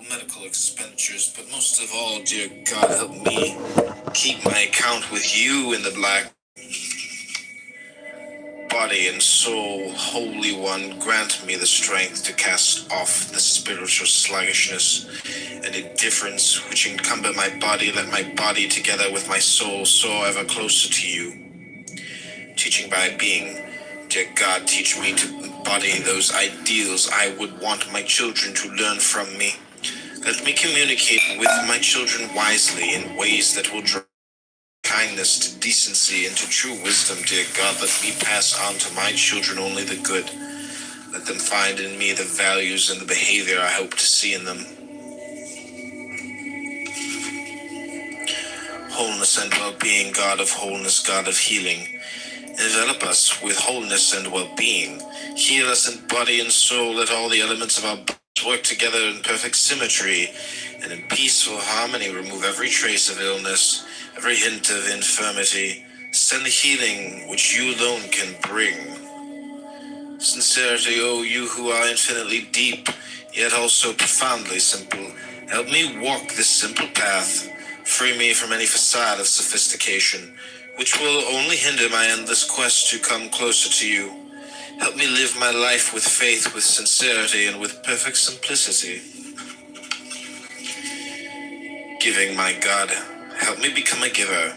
medical expenditures, but most of all, dear God, help me keep my account with you in the black. Body and soul, Holy One, grant me the strength to cast off the spiritual sluggishness and indifference which encumber my body. Let my body together with my soul soar ever closer to you. Teaching by being, dear God, teach me to embody those ideals I would want my children to learn from me. Let me communicate with my children wisely in ways that will draw kindness to decency and to true wisdom, dear God. Let me pass on to my children only the good. Let them find in me the values and the behavior I hope to see in them. Wholeness and well-being, God of wholeness, God of healing. Envelop us with wholeness and well-being. Heal us in body and soul. Let all the elements of our bodies work together in perfect symmetry and in peaceful harmony. Remove every trace of illness, every hint of infirmity. Send the healing which you alone can bring. Sincerity, O you who are infinitely deep, yet also profoundly simple. Help me walk this simple path. Free me from any facade of sophistication, which will only hinder my endless quest to come closer to you. Help me live my life with faith, with sincerity, and with perfect simplicity. Giving, my God, help me become a giver.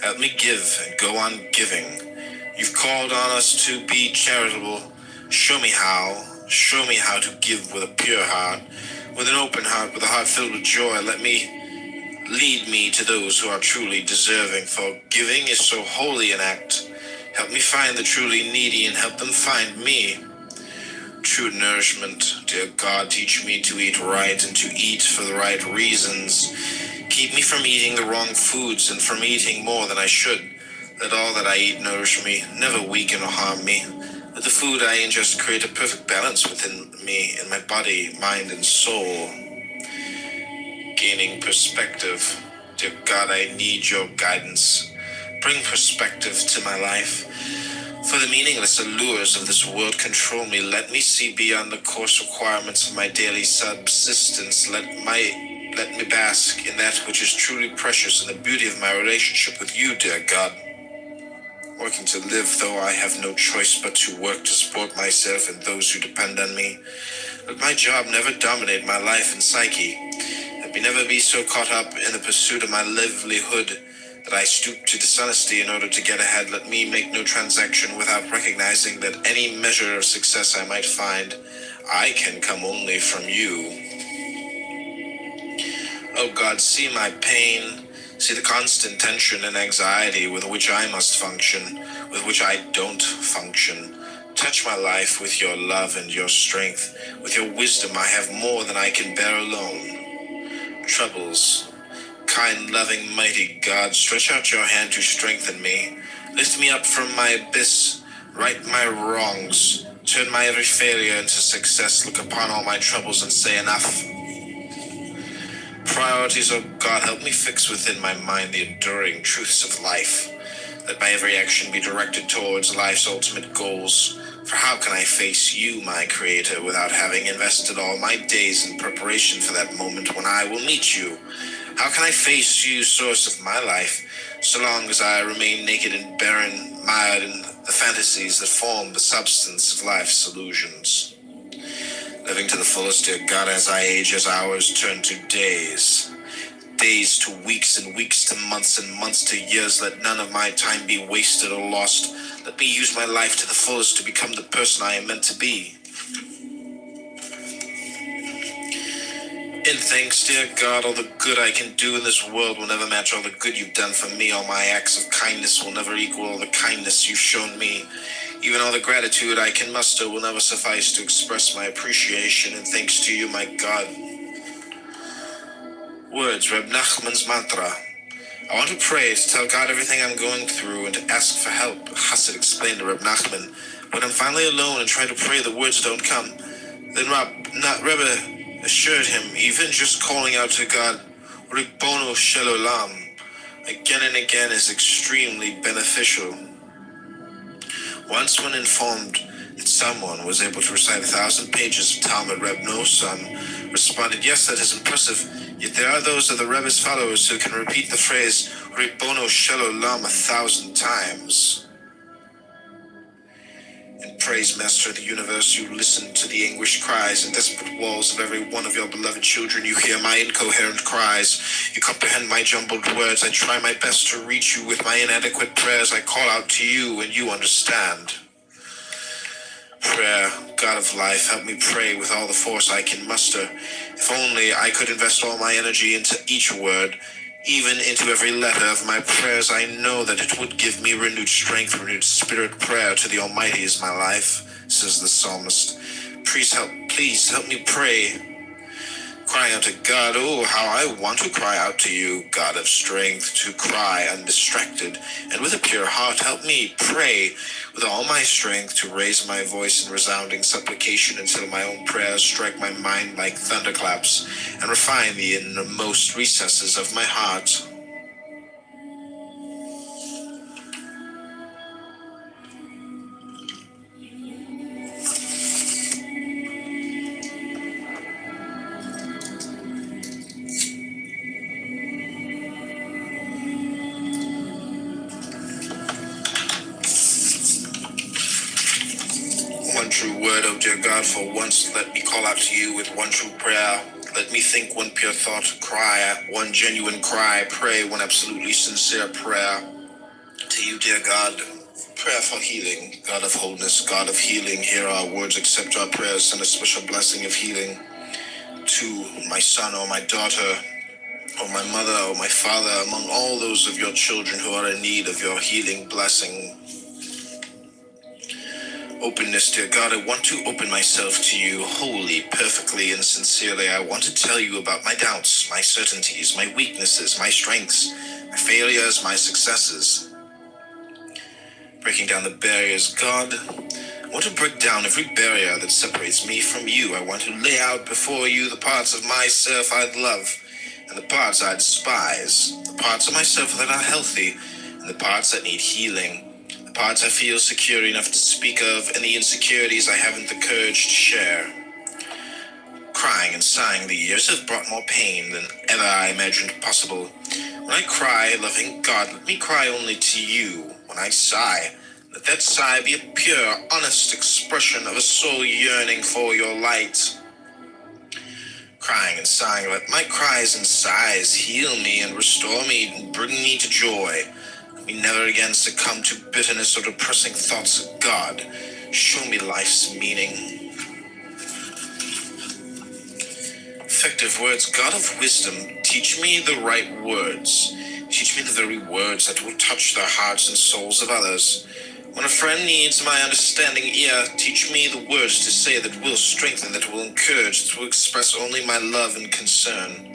Help me give and go on giving. You've called on us to be charitable. Show me how. Show me how to give with a pure heart, with an open heart, with a heart filled with joy. Lead me to those who are truly deserving, for giving is so holy an act. Help me find the truly needy and help them find me. True nourishment, dear God, teach me to eat right and to eat for the right reasons. Keep me from eating the wrong foods and from eating more than I should. Let all that I eat nourish me, never weaken or harm me. Let the food I ingest create a perfect balance within me, in my body, mind, and soul. Gaining perspective. Dear God, I need your guidance. Bring perspective to my life. For the meaningless allures of this world control me. Let me see beyond the coarse requirements of my daily subsistence. Let me bask in that which is truly precious, in the beauty of my relationship with you, dear God. Working to live, though I have no choice but to work to support myself and those who depend on me. Let my job never dominate my life and psyche. Let me never be so caught up in the pursuit of my livelihood that I stoop to dishonesty in order to get ahead. Let me make no transaction without recognizing that any measure of success I might find, I can come only from you. Oh God, see my pain, see the constant tension and anxiety with which I must function, with which I don't function. Touch my life with your love and your strength. With your wisdom I have more than I can bear alone. Troubles, kind, loving, mighty God, stretch out your hand to strengthen me. Lift me up from my abyss, right my wrongs, turn my every failure into success. Look upon all my troubles and say enough. Priorities, oh God, help me fix within my mind the enduring truths of life. Let my every action be directed towards life's ultimate goals. For how can I face you, my Creator, without having invested all my days in preparation for that moment when I will meet you? How can I face you, source of my life, so long as I remain naked and barren, mired in the fantasies that form the substance of life's illusions? Living to the fullest, dear God, as I age, as hours turn to days. Days to weeks and weeks to months and months to years. Let none of my time be wasted or lost. Let me use my life to the fullest to become the person I am meant to be. In thanks, dear God, all the good I can do in this world will never match all the good you've done for me. All my acts of kindness will never equal all the kindness you've shown me. Even all the gratitude I can muster will never suffice to express my appreciation and thanks to you, my God. Words, Reb Nachman's mantra. I want to pray, to tell God everything I'm going through, and to ask for help. Chassid explained to Reb Nachman. When I'm finally alone and try to pray, the words don't come. Then Rebbe assured him, even just calling out to God, Ribbono Shel Olam, again and again is extremely beneficial. Once when informed that someone was able to recite 1,000 pages of Talmud, Reb Nosson responded, yes, that is impressive. Yet there are those of the Rebbe's followers who can repeat the phrase, Ribono Shel Olam 1,000 times. And praise, Master of the universe, you listen to the anguished cries and desperate walls of every one of your beloved children. You hear my incoherent cries. You comprehend my jumbled words. I try my best to reach you with my inadequate prayers. I call out to you and you understand. Prayer, God of life, help me pray with all the force I can muster. If only I could invest all my energy into each word, even into every letter of my prayers. I know that it would give me renewed strength, renewed spirit. Prayer to the Almighty is my life, says the psalmist. Please help me pray. Crying out to God, oh, how I want to cry out to you, God of strength, to cry undistracted. And with a pure heart, help me pray with all my strength to raise my voice in resounding supplication until my own prayers strike my mind like thunderclaps and refine the innermost recesses of my heart. One true word, oh dear God, for once let me call out to you with one true prayer. Let me think one pure thought, cry one genuine cry, pray one absolutely sincere prayer. To you, dear God, prayer for healing, God of wholeness, God of healing, hear our words, accept our prayers, send a special blessing of healing to my son or my daughter, or my mother or my father, among all those of your children who are in need of your healing blessing. Openness, dear God, I want to open myself to you wholly, perfectly, and sincerely. I want to tell you about my doubts, my certainties, my weaknesses, my strengths, my failures, my successes. Breaking down the barriers, God, I want to break down every barrier that separates me from you. I want to lay out before you the parts of myself I'd love and the parts I despise, the parts of myself that are healthy and the parts that need healing. Parts I feel secure enough to speak of, and the insecurities I haven't the courage to share. Crying and sighing, the years have brought more pain than ever I imagined possible. When I cry, loving God, let me cry only to you. When I sigh, let that sigh be a pure, honest expression of a soul yearning for your light. Crying and sighing, let my cries and sighs heal me and restore me and bring me to joy. We never again succumb to bitterness or depressing thoughts. God, show me life's meaning. Effective words, God of wisdom, teach me the right words. Teach me the very words that will touch the hearts and souls of others. When a friend needs my understanding ear, teach me the words to say that will strengthen, that will encourage, that will express only my love and concern.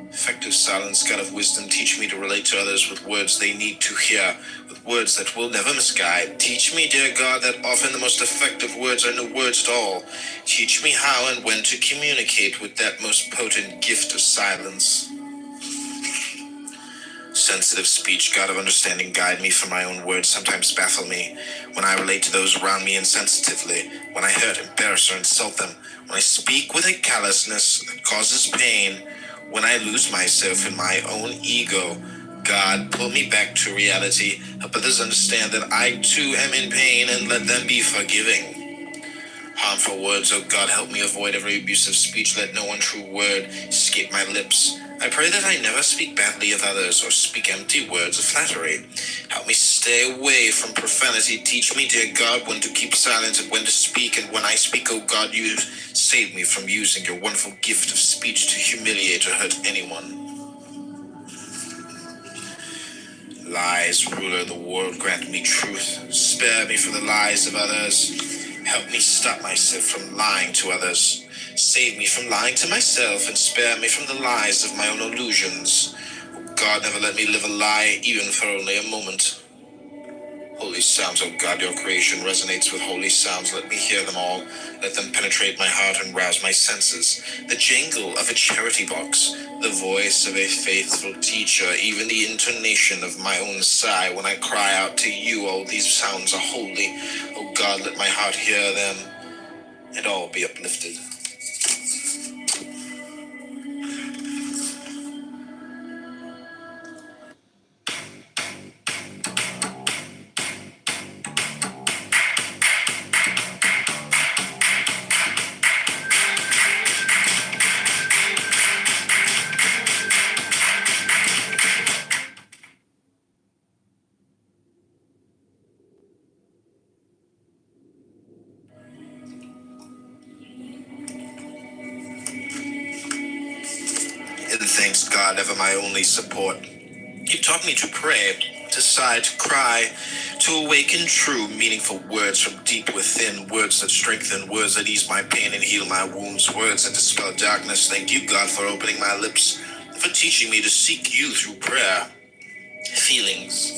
Effective silence, God of wisdom, teach me to relate to others with words they need to hear, with words that will never misguide. Teach me, dear God, that often the most effective words are no words at all. Teach me how and when to communicate with that most potent gift of silence. Sensitive speech, God of understanding, guide me, for my own words sometimes baffle me. When I relate to those around me insensitively, when I hurt, embarrass, or insult them, when I speak with a callousness that causes pain, when I lose myself in my own ego, God, pull me back to reality. Help others understand that I too am in pain, and let them be forgiving. Harmful words, oh God, help me avoid every abusive speech. Let no untrue word escape my lips. I pray that I never speak badly of others or speak empty words of flattery. Help me stay away from profanity. Teach me, dear God, when to keep silent and when to speak. And when I speak, oh God, you save me from using your wonderful gift of speech to humiliate or hurt anyone. Lies, ruler of the world, grant me truth. Spare me from the lies of others. Help me stop myself from lying to others. Save me from lying to myself and spare me from the lies of my own illusions. Oh God, never let me live a lie, even for only a moment. Holy sounds, oh God, your creation resonates with holy sounds. Let me hear them all. Let them penetrate my heart and rouse my senses. The jingle of a charity box, the voice of a faithful teacher, even the intonation of my own sigh when I cry out to you, all these sounds are holy. Oh God, let my heart hear them and all be uplifted. And thanks God, ever my only support. You taught me to pray, to sigh, to cry, to awaken true, meaningful words from deep within, words that strengthen, words that ease my pain and heal my wounds, words that dispel darkness. Thank you, God, for opening my lips, for teaching me to seek you through prayer. Feelings.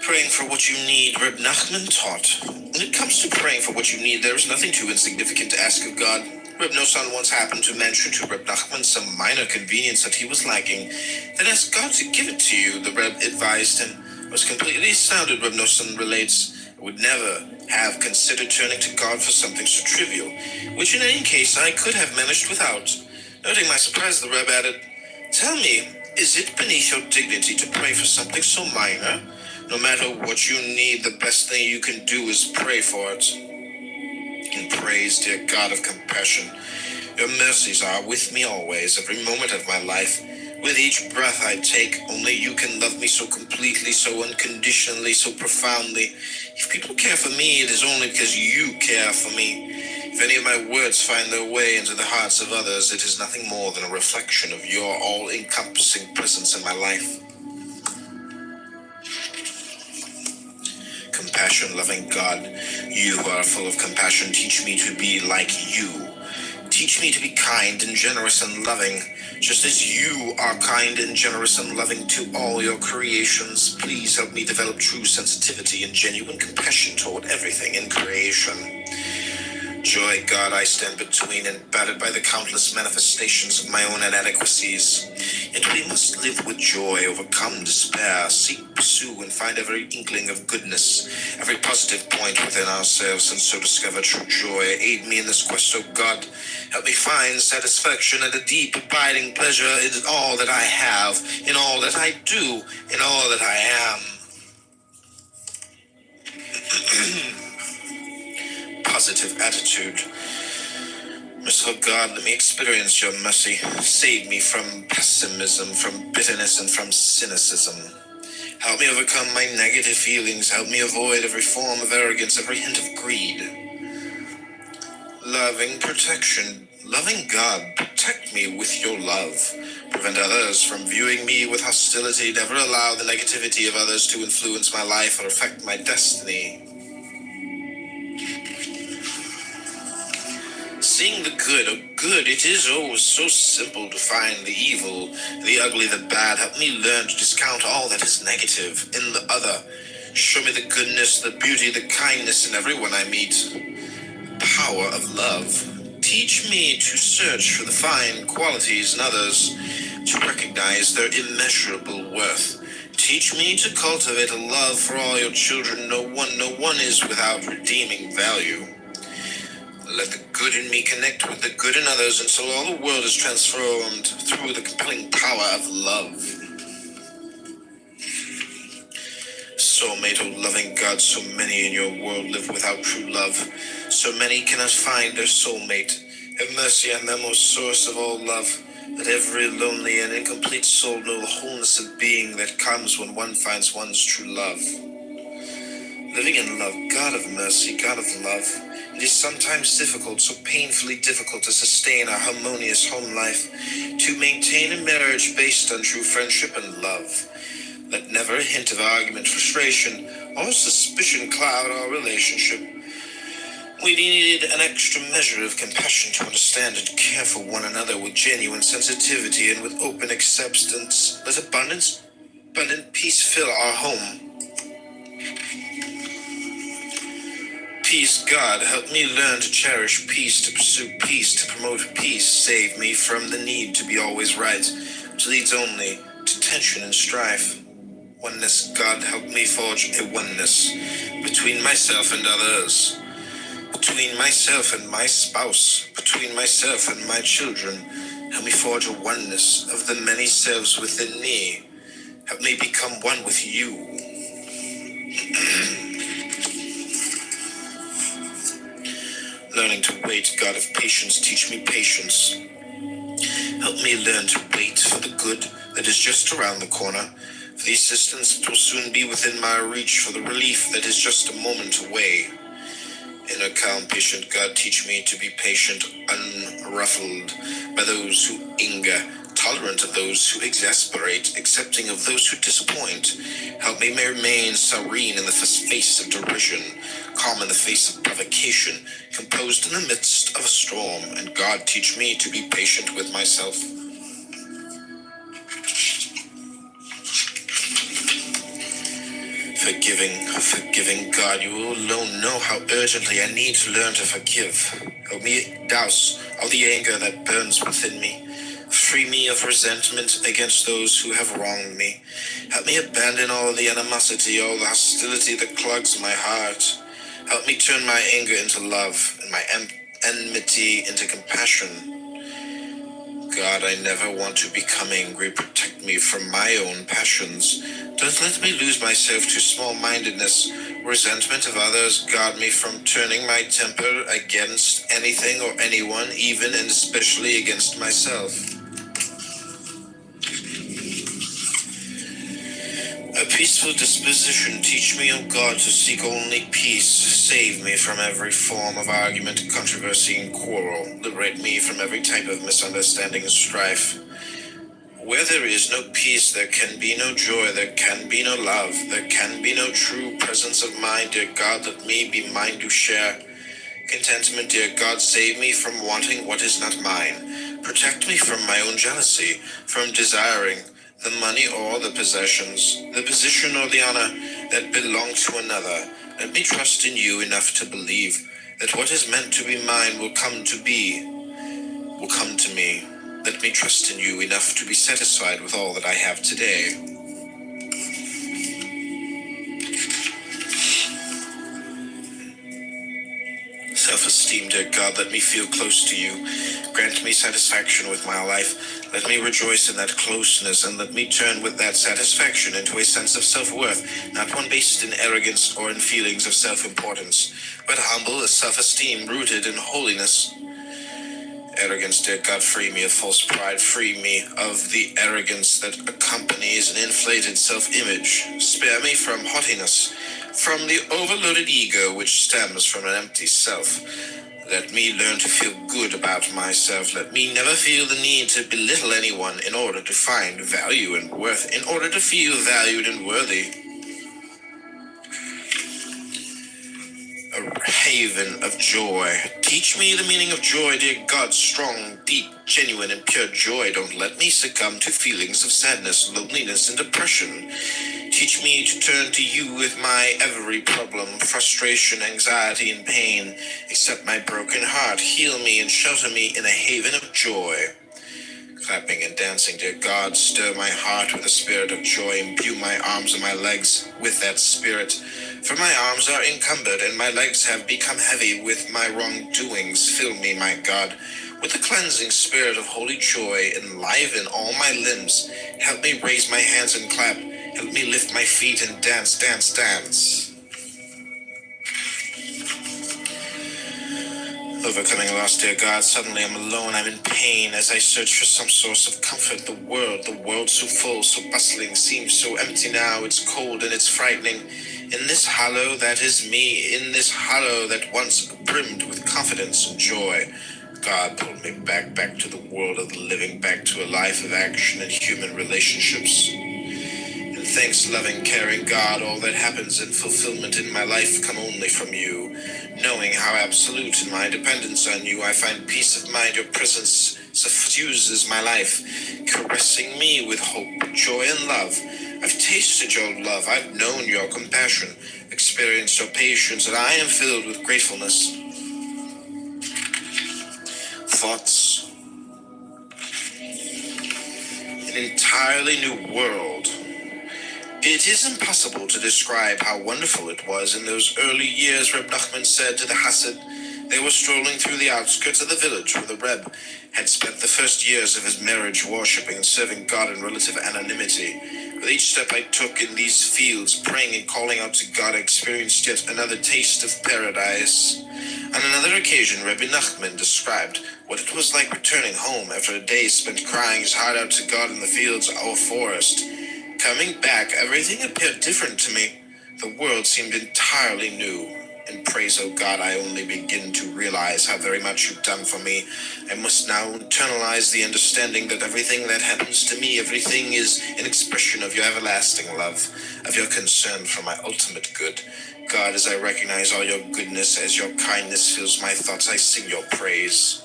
Praying for what you need, Reb Nachman taught. When it comes to praying for what you need, there is nothing too insignificant to ask of God. Reb Nosson once happened to mention to Reb Nachman some minor convenience that he was lacking, then ask God to give it to you. The Reb advised him. Was completely astounded, Reb Nosson relates, would never have considered turning to God for something so trivial, which in any case I could have managed without. Noting my surprise, the Reb added, "Tell me, is it beneath your dignity to pray for something so minor? No matter what you need, the best thing you can do is pray for it." And praise, dear God of compassion, your mercies are with me always, every moment of my life. With each breath I take, only you can love me so completely, so unconditionally, so profoundly. If people care for me, it is only because you care for me. If any of my words find their way into the hearts of others, it is nothing more than a reflection of your all-encompassing presence in my life. Compassion, loving God, you who are full of compassion, teach me to be like you. Teach me to be kind and generous and loving, just as you are kind and generous and loving to all your creations. Please help me develop true sensitivity and genuine compassion toward everything in creation. Joy, God, I stand between and battered by the countless manifestations of my own inadequacies. Yet we must live with joy, overcome despair, seek, pursue, and find every inkling of goodness, every positive point within ourselves, and so discover true joy. Aid me in this quest, O God. Help me find satisfaction and a deep, abiding pleasure in all that I have, in all that I do, in all that I am. Positive attitude. Merciful God, let me experience your mercy. Save me from pessimism, from bitterness, and from cynicism. Help me overcome my negative feelings. Help me avoid every form of arrogance, every hint of greed. Loving protection. Loving God, protect me with your love. Prevent others from viewing me with hostility. Never allow the negativity of others to influence my life or affect my destiny. Seeing the good, oh good, it is so simple to find the evil, the ugly, the bad. Help me learn to discount all that is negative in the other. Show me the goodness, the beauty, the kindness in everyone I meet. Power of love. Teach me to search for the fine qualities in others, to recognize their immeasurable worth. Teach me to cultivate a love for all your children. No one is without redeeming value. Let the good in me connect with the good in others until all the world is transformed through the compelling power of love. Soulmate, oh loving God, so many in your world live without true love. So many cannot find their soulmate. Have mercy on them, O source of all love. Let every lonely and incomplete soul know the wholeness of being that comes when one finds one's true love. Living in love, God of mercy, God of love. It is sometimes difficult, so painfully difficult, to sustain a harmonious home life, to maintain a marriage based on true friendship and love. Let never a hint of argument, frustration, or suspicion cloud our relationship. We needed an extra measure of compassion to understand and care for one another with genuine sensitivity and with open acceptance. Let abundant peace fill our home. Peace, God, help me learn to cherish peace, to pursue peace, to promote peace. Save me from the need to be always right, which leads only to tension and strife. Oneness, God, help me forge a oneness between myself and others, between myself and my spouse, between myself and my children. Help me forge a oneness of the many selves within me. Help me become one with you. Learning to wait, God of patience, teach me patience. Help me learn to wait for the good that is just around the corner, for the assistance that will soon be within my reach, for the relief that is just a moment away. In inner calm, patient God, teach me to be patient, unruffled by those who anger, tolerant of those who exasperate, accepting of those who disappoint. Help me remain serene in the face of derision, calm in the face of provocation, composed in the midst of a storm. And God, teach me to be patient with myself. Forgiving God, you alone know how urgently I need to learn to forgive. Help me douse all the anger that burns within me. Free me of resentment against those who have wronged me. Help me abandon all the animosity, all the hostility that clogs my heart. Help me turn my anger into love and my enmity into compassion. God, I never want to become angry. Protect me from my own passions. Don't let me lose myself to small-mindedness, resentment of others. Guard me from turning my temper against anything or anyone, even and especially against myself. A peaceful disposition. Teach me, O God, to seek only peace. Save me from every form of argument, controversy, and quarrel. Liberate me from every type of misunderstanding and strife. Where there is no peace, there can be no joy, there can be no love, there can be no true presence of mind. Dear God, let me be mine to share. Contentment, dear God, save me from wanting what is not mine. Protect me from my own jealousy, from desiring the money or the possessions, the position or the honor that belong to another. Let me trust in you enough to believe that what is meant to be mine will come to me. Let me trust in you enough to be satisfied with all that I have today. Self-esteem, dear God, let me feel close to you. Grant me satisfaction with my life. Let me rejoice in that closeness, and let me turn with that satisfaction into a sense of self-worth, not one based in arrogance or in feelings of self-importance, but humble self-esteem rooted in holiness. Arrogance, dear God, free me of false pride. Free me of the arrogance that accompanies an inflated self-image. Spare me from haughtiness, from the overloaded ego which stems from an empty self. Let me learn to feel good about myself. Let me never feel the need to belittle anyone in order to find value and worth, in order to feel valued and worthy. A haven of joy. Teach me the meaning of joy, dear God. Strong, deep, genuine, and pure joy. Don't let me succumb to feelings of sadness, loneliness, and depression. Teach me to turn to you with my every problem, frustration, anxiety, and pain. Accept my broken heart. Heal me and shelter me in a haven of joy. Clapping and dancing, dear God, stir my heart with a spirit of joy. Imbue my arms and my legs with that spirit. For my arms are encumbered and my legs have become heavy with my wrongdoings. Fill me, my God, with the cleansing spirit of holy joy. Enliven all my limbs. Help me raise my hands and clap. Help me lift my feet and dance, dance, dance. Overcoming loss, dear God, suddenly I'm alone, I'm in pain as I search for some source of comfort. The world so full, so bustling, seems so empty now. It's cold and it's frightening. In this hollow that is me, in this hollow that once brimmed with confidence and joy, God pulled me back to the world of the living, back to a life of action and human relationships. And thanks, loving, caring God, all that happens in fulfillment in my life come only from you. Knowing how absolute in my dependence on you, I find peace of mind. Your presence suffuses my life, caressing me with hope, joy, and love. I've tasted your love, I've known your compassion, experienced your patience, and I am filled with gratefulness. Thoughts. An entirely new world. It is impossible to describe how wonderful it was in those early years, Reb Nachman said to the Hasid. They were strolling through the outskirts of the village where the Reb had spent the first years of his marriage worshipping and serving God in relative anonymity. With each step I took in these fields, praying and calling out to God, I experienced yet another taste of paradise. On another occasion, Rabbi Nachman described what it was like returning home after a day spent crying his heart out to God in the fields or forest. Coming back, everything appeared different to me. The world seemed entirely new. In praise, O God, I only begin to realize how very much you've done for me. I must now internalize the understanding that everything that happens to me, everything is an expression of your everlasting love, of your concern for my ultimate good. God, as I recognize all your goodness, as your kindness fills my thoughts, I sing your praise.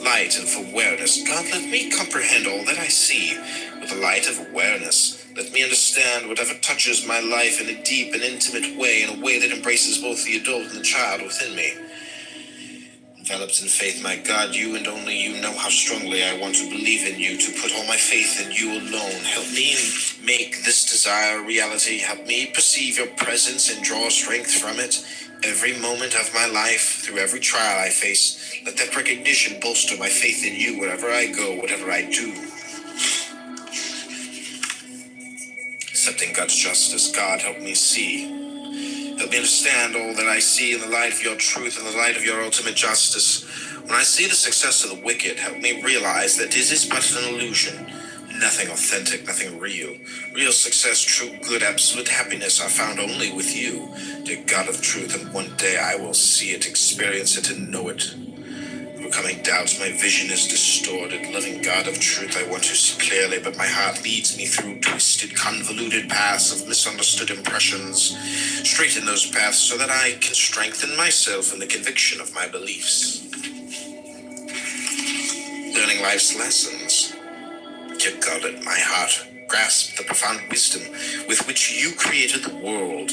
Light of awareness. God, let me comprehend all that I see with the light of awareness. Let me understand whatever touches my life in a deep and intimate way, in a way that embraces both the adult and the child within me. Enveloped in faith, my God, you and only you know how strongly I want to believe in you, to put all my faith in you alone. Help me make this desire a reality. Help me perceive your presence and draw strength from it. Every moment of my life, through every trial I face, let that recognition bolster my faith in you wherever I go, whatever I do. Accepting God's justice, God, help me see. Help me understand all that I see in the light of your truth and the light of your ultimate justice. When I see the success of the wicked, help me realize that it is but an illusion. Nothing authentic, nothing real. Real success, true good, absolute happiness are found only with you, dear God of truth, and one day I will see it, experience it, and know it. Overcoming doubts, my vision is distorted. Loving God of truth, I want to see clearly, but my heart leads me through twisted, convoluted paths of misunderstood impressions. Straighten those paths so that I can strengthen myself in the conviction of my beliefs. Learning life's lessons. Dear God, let my heart grasp the profound wisdom with which you created the world.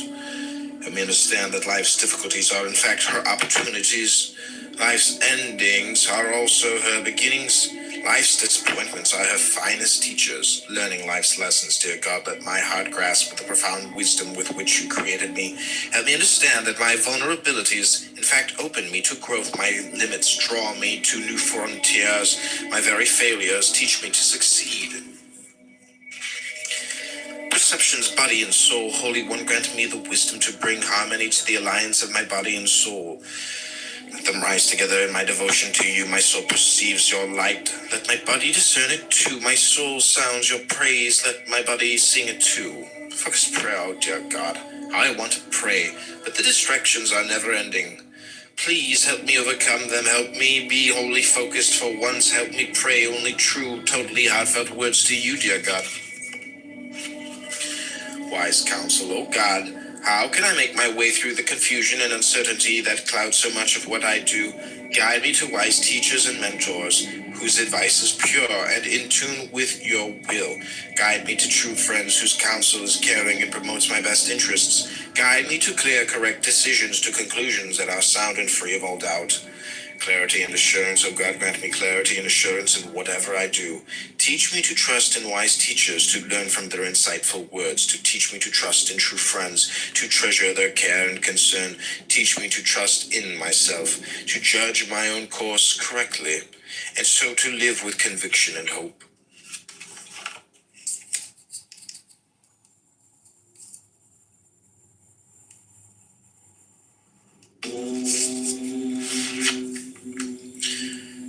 Let me understand that life's difficulties are in fact her opportunities. Life's endings are also her beginnings. Life's disappointments are her finest teachers. Learning life's lessons, dear God, let my heart grasp the profound wisdom with which you created me. Help me understand that my vulnerabilities, in fact, open me to growth. My limits draw me to new frontiers. My very failures teach me to succeed. Perceptions, body and soul, Holy One, grant me the wisdom to bring harmony to the alliance of my body and soul. Let them rise together in my devotion to you. My soul perceives your light. Let my body discern it too. My soul sounds your praise. Let my body sing it too. Focus prayer, oh dear God. How I want to pray, but the distractions are never ending. Please help me overcome them. Help me be wholly focused for once. Help me pray only true, totally heartfelt words to you, dear God. Wise counsel, O God, how can I make my way through the confusion and uncertainty that cloud so much of what I do? Guide me to wise teachers and mentors, whose advice is pure and in tune with your will. Guide me to true friends whose counsel is caring and promotes my best interests. Guide me to clear, correct decisions, to conclusions that are sound and free of all doubt. Clarity and assurance, oh God, grant me clarity and assurance in whatever I do. Teach me to trust in wise teachers, to learn from their insightful words, to teach me to trust in true friends, to treasure their care and concern. Teach me to trust in myself, to judge my own course correctly, and so to live with conviction and hope.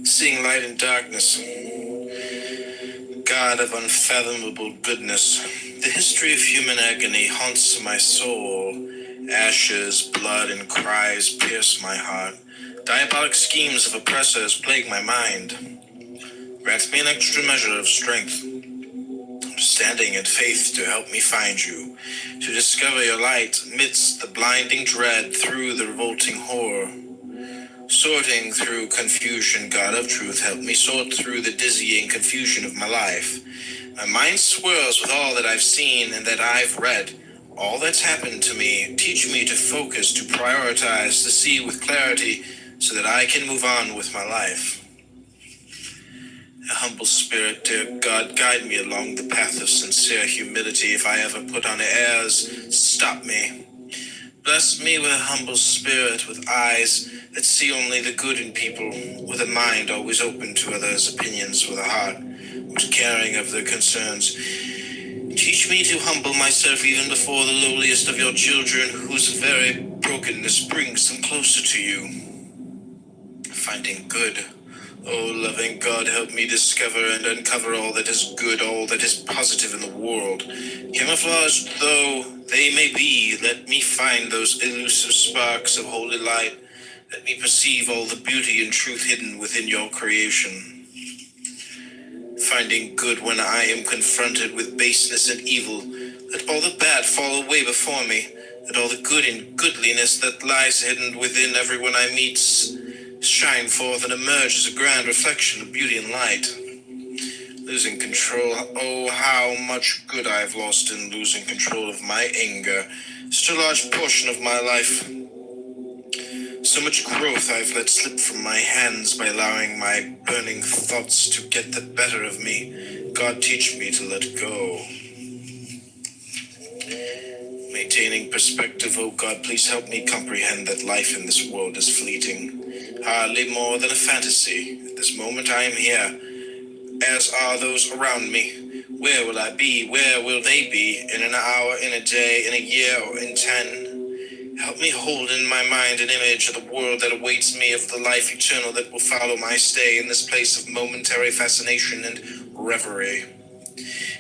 Seeing light in darkness, God of unfathomable goodness, the history of human agony haunts my soul. Ashes, blood, and cries pierce my heart. Diabolic schemes of oppressors plague my mind. Grant me an extra measure of strength, understanding, and faith to help me find you, to discover your light amidst the blinding dread, through the revolting horror. Sorting through confusion, God of truth, help me sort through the dizzying confusion of my life. My mind swirls with all that I've seen and that I've read. All that's happened to me. Teach me to focus, to prioritize, to see with clarity, so that I can move on with my life. A humble spirit, dear God, guide me along the path of sincere humility. If I ever put on airs, stop me. Bless me with a humble spirit, with eyes that see only the good in people, with a mind always open to others' opinions, with a heart which caring of their concerns. Teach me to humble myself even before the lowliest of your children, whose very brokenness brings them closer to you. Finding good, Oh, loving God, help me discover and uncover all that is good, all that is positive in the world. Camouflaged though they may be, let me find those elusive sparks of holy light. Let me perceive all the beauty and truth hidden within your creation. Finding good when I am confronted with baseness and evil, let all the bad fall away before me. Let all the good and goodliness that lies hidden within everyone I meet shine forth and emerge as a grand reflection of beauty and light. Losing control, oh how much good I've lost in losing control of my anger. Such a large portion of my life. So much growth I've let slip from my hands by allowing my burning thoughts to get the better of me. God, teach me to let go. Maintaining perspective, oh God, please help me comprehend that life in this world is fleeting, hardly more than a fantasy. At this moment I am here, as are those around me. Where will I be? Where will they be? In an hour, in a day, in a year, or in 10? Help me hold in my mind an image of the world that awaits me, of the life eternal that will follow my stay in this place of momentary fascination and reverie.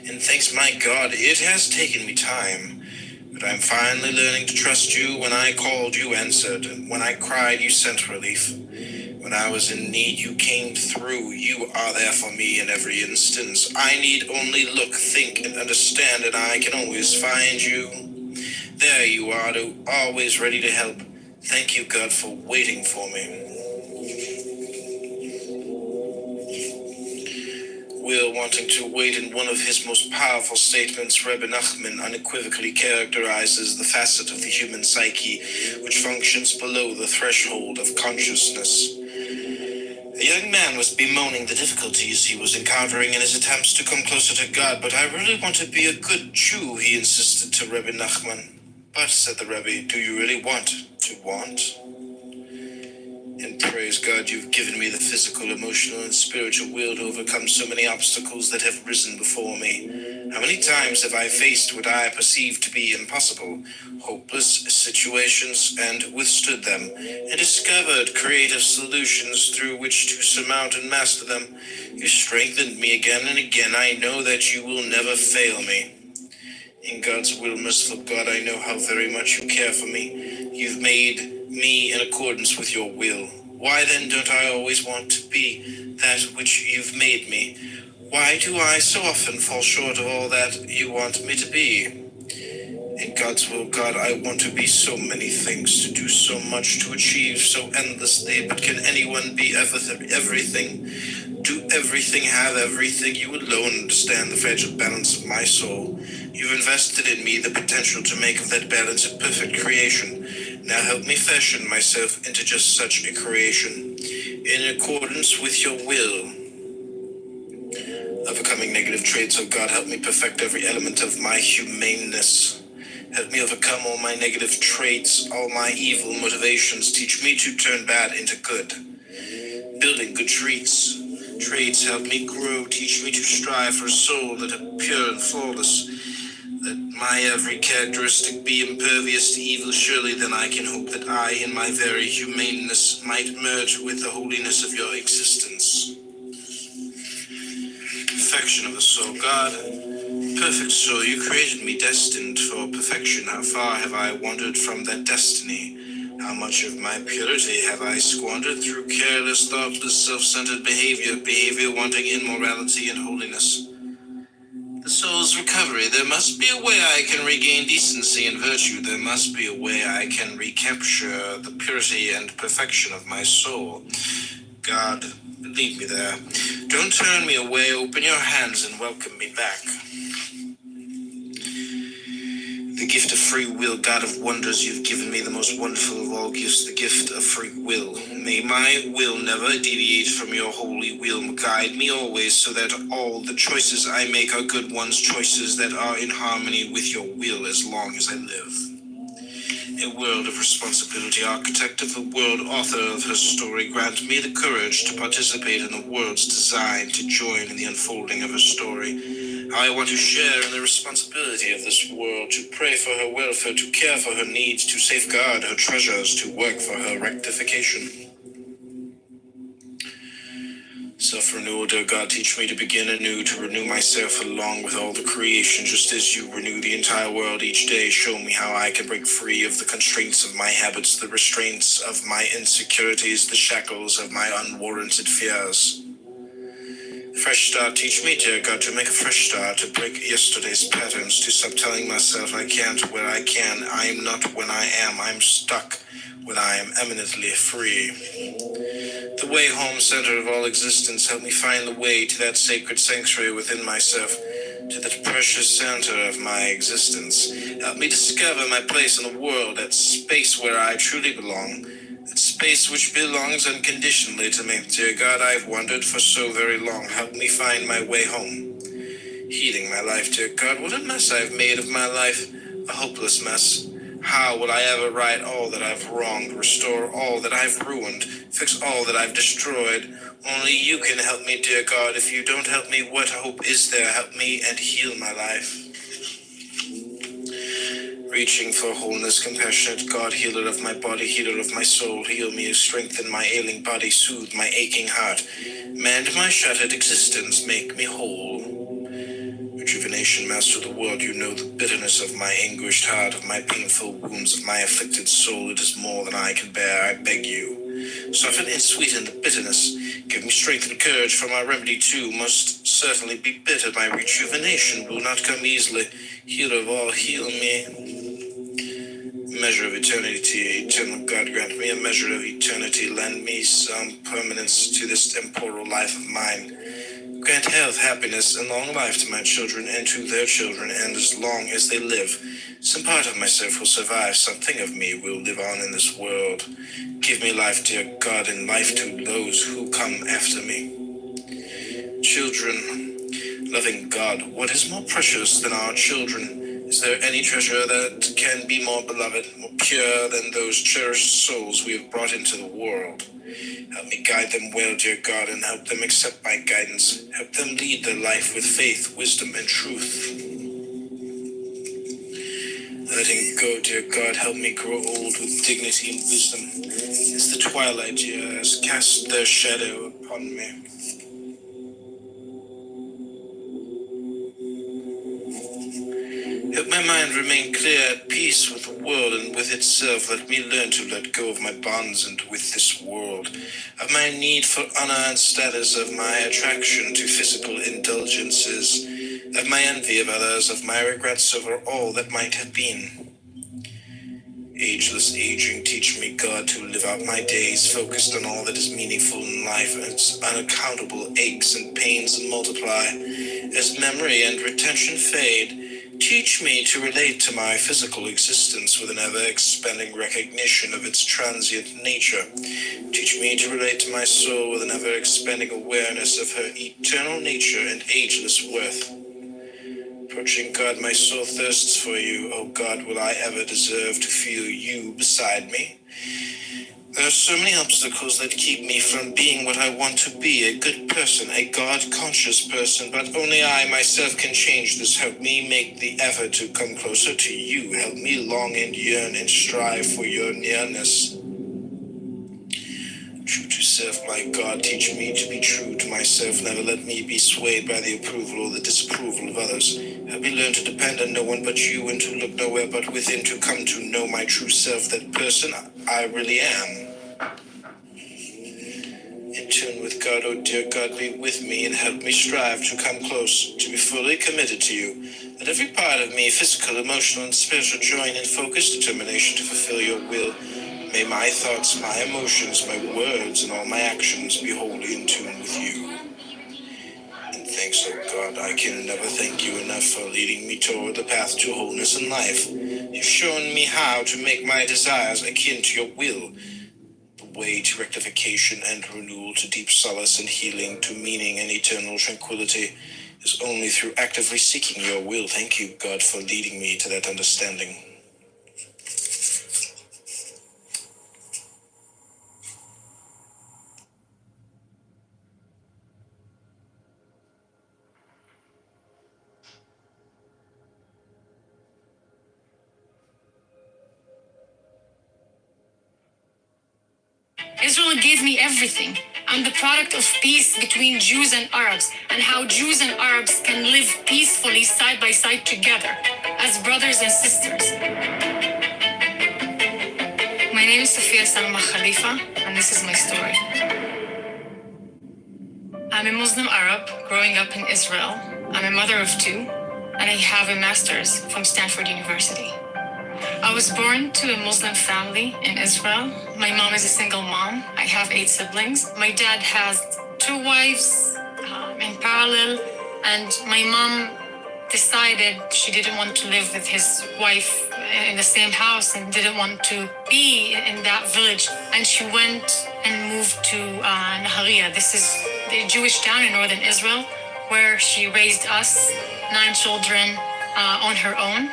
And thanks my God, it has taken me time, but I'm finally learning to trust you. When I called, you answered. When I cried, you sent relief. When I was in need, you came through. You are there for me in every instance. I need only look, think, and understand, and I can always find you. There you are, always ready to help. Thank you, God, for waiting for me. Will wanting to wait in one of his most powerful statements, Rebbe Nachman unequivocally characterizes the facet of the human psyche which functions below the threshold of consciousness. The young man was bemoaning the difficulties he was encountering in his attempts to come closer to God. But I really want to be a good Jew, he insisted to Rebbe Nachman. But, said the Rebbe, do you really want to want? And praise God, you've given me the physical, emotional, and spiritual will to overcome so many obstacles that have risen before me. How many times have I faced what I perceived to be impossible, hopeless situations, and withstood them, and discovered creative solutions through which to surmount and master them. You strengthened me again and again. I know that you will never fail me. In God's will, merciful God, I know how very much you care for me. You've made me in accordance with your will. Why then don't I always want to be that which you've made me? Why do I so often fall short of all that you want me to be? In God's will, God, I want to be so many things, to do so much, to achieve so endlessly, but can anyone be everything? Do everything, have everything? You alone understand the fragile balance of my soul. You've invested in me the potential to make of that balance a perfect creation. Now help me fashion myself into just such a creation, in accordance with your will. Overcoming negative traits, oh God, help me perfect every element of my humaneness. Help me overcome all my negative traits, all my evil motivations. Teach me to turn bad into good. Building good traits help me grow. Teach me to strive for a soul that is pure and flawless. Let my every characteristic be impervious to evil. Surely then I can hope that I, in my very humaneness, might merge with the holiness of your existence. Perfection of the soul, God. Perfect soul, you created me destined for perfection. How far have I wandered from that destiny? How much of my purity have I squandered through careless, thoughtless, self-centered behavior wanting immorality and holiness? The soul's recovery. There must be a way I can regain decency and virtue. There must be a way I can recapture the purity and perfection of my soul. God, lead me there. Don't turn me away. Open your hands and welcome me back. The gift of free will, God of wonders, you've given me the most wonderful of all gifts, the gift of free will. May my will never deviate from your holy will. Guide me always so that all the choices I make are good ones, choices that are in harmony with your will as long as I live. A world of responsibility, architect of the world, author of her story, grant me the courage to participate in the world's design, to join in the unfolding of her story. I want to share in the responsibility of this world, to pray for her welfare, to care for her needs, to safeguard her treasures, to work for her rectification. Self-renewal, dear God, teach me to begin anew, to renew myself along with all the creation, just as you renew the entire world each day. Show me how I can break free of the constraints of my habits, the restraints of my insecurities, the shackles of my unwarranted fears. Fresh start, teach me, dear God, to make a fresh start, to break yesterday's patterns, to stop telling myself I can't where I can. I am not when I am. I'm stuck when I am eminently free. The way home, center of all existence, help me find the way to that sacred sanctuary within myself, to that precious center of my existence. Help me discover my place in the world, that space where I truly belong, that space which belongs unconditionally to me. Dear God, I've wandered for so very long. Help me find my way home. Healing my life, dear God, what a mess I've made of my life, a hopeless mess. How will I ever right all that I've wronged, restore all that I've ruined, fix all that I've destroyed? Only you can help me, dear God. If you don't help me, what hope is there? Help me and heal my life. Reaching for wholeness, compassionate God, healer of my body, healer of my soul, heal me, strengthen my ailing body, soothe my aching heart, mend my shattered existence, make me whole. Rejuvenation, master of the world, you know the bitterness of my anguished heart, of my painful wounds, of my afflicted soul. It is more than I can bear, I beg you. Soften and sweeten the bitterness. Give me strength and courage, for my remedy too must certainly be bitter. My rejuvenation will not come easily. Healer of all, heal me. Measure of eternity, eternal God, grant me a measure of eternity. Lend me some permanence to this temporal life of mine. Grant health, happiness, and long life to my children and to their children, and as long as they live, some part of myself will survive, something of me will live on in this world. Give me life, dear God, and life to those who come after me. Children, loving God, what is more precious than our children? Is there any treasure that can be more beloved, more pure than those cherished souls we have brought into the world? Help me guide them well, dear God, and help them accept my guidance. Help them lead their life with faith, wisdom, and truth. Letting go, dear God, help me grow old with dignity and wisdom, as the twilight years cast their shadow upon me. Help my mind remain clear, at peace with the world and with itself. Let me learn to let go of my bonds and with this world, of my need for honor and status, of my attraction to physical indulgences, of my envy of others, of my regrets over all that might have been. Ageless aging, teach me, God, to live out my days focused on all that is meaningful in life, and its unaccountable aches and pains multiply as memory and retention fade. Teach me to relate to my physical existence with an ever-expanding recognition of its transient nature. Teach me to relate to my soul with an ever-expanding awareness of her eternal nature and ageless worth. Approaching God, my soul thirsts for you. Oh God, will I ever deserve to feel you beside me? There are so many obstacles that keep me from being what I want to be, a good person, a God-conscious person, but only I myself can change this. Help me make the effort to come closer to you. Help me long and yearn and strive for your nearness. True to self, my God, teach me to be true to myself. Never let me be swayed by the approval or the disapproval of others. Help me learn to depend on no one but you, and to look nowhere but within, to come to know my true self, that person I really am. In tune with God, oh dear God, be with me and help me strive to come close, to be fully committed to you. Let every part of me, physical, emotional, and spiritual, join in focused determination to fulfill your will. May my thoughts, my emotions, my words, and all my actions be wholly in tune with you. And thanks, oh God, I can never thank you enough for leading me toward the path to wholeness in life. You've shown me how to make my desires akin to your will, the way to rectification and renewal, to deep solace and healing, to meaning and eternal tranquility, is only through actively seeking your will. Thank you, God, for leading me to that understanding. Israel gave me everything. I'm the product of peace between Jews and Arabs, and how Jews and Arabs can live peacefully side by side together as brothers and sisters. My name is Sofia Salma Khalifa, and this is my story. I'm a Muslim Arab growing up in Israel. I'm a mother of two, and I have a master's from Stanford University. I was born to a Muslim family in Israel. My mom is a single mom. I have 8 siblings. My dad has 2 wives in parallel, and my mom decided she didn't want to live with his wife in the same house and didn't want to be in that village. And she went and moved to Nahariya. This is the Jewish town in northern Israel where she raised us, 9 children, on her own.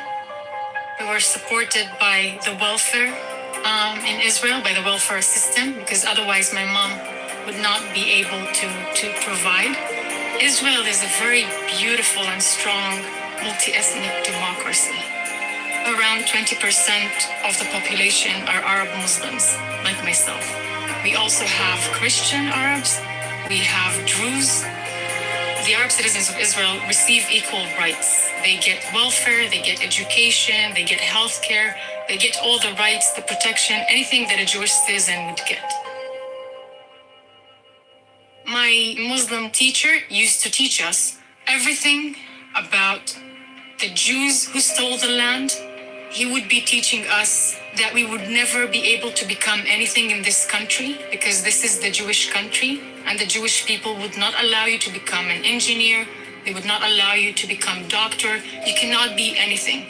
We were supported by the welfare in Israel, by the welfare system, because otherwise my mom would not be able to provide. Israel is a very beautiful and strong multi-ethnic democracy. Around 20% of the population are Arab Muslims, like myself. We also have Christian Arabs, we have Druze. The Arab citizens of Israel receive equal rights. They get welfare, they get education, they get healthcare, they get all the rights, the protection, anything that a Jewish citizen would get. My Muslim teacher used to teach us everything about the Jews who stole the land. He would be teaching us that we would never be able to become anything in this country because this is the Jewish country, and the Jewish people would not allow you to become an engineer. They would not allow you to become doctor. You cannot be anything.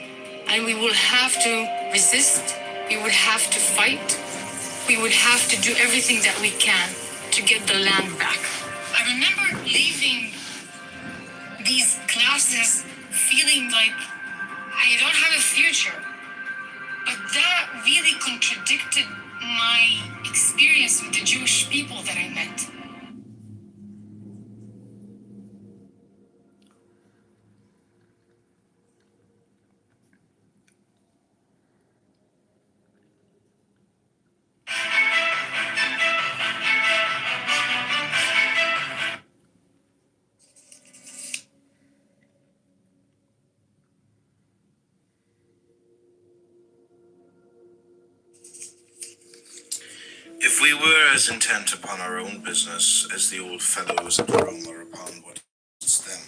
And we will have to resist. We would have to fight. We would have to do everything that we can to get the land back. I remember leaving these classes feeling like I don't have a future. But that really contradicted my experience with the Jewish people that I met. If we were as intent upon our own business as the old fellows at Rome were upon what is them,